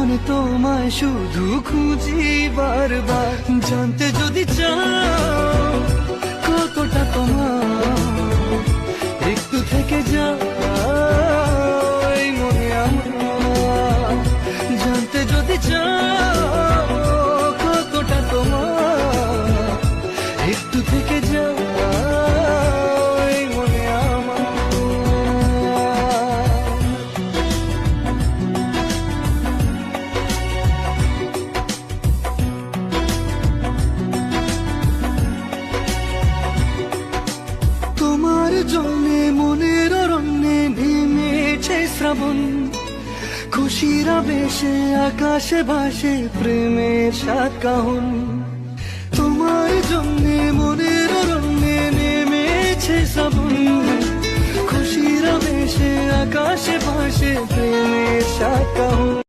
প্রাণে তোমায় শুধু খুঁজি বারবার। জানতে যদি চাও কতটা তোমার, একটু থেকে যাও এই মনে আমার। জানতে যদি চাও কতটা তোমার, একটু থেকে যাও এই মনে আমার। তোমার জন্যে মনের অরণ্যে নেমেছে শ্রাবণ, খুশির আবেশে আকাশে ভাসে প্রেমের সাত কাহন। তোমার জন্যে মনের অরণ্যে নেমেছে শ্রাবণ, খুশির আবেশে আকাশে ভাসে প্রেমের সাত কাহন।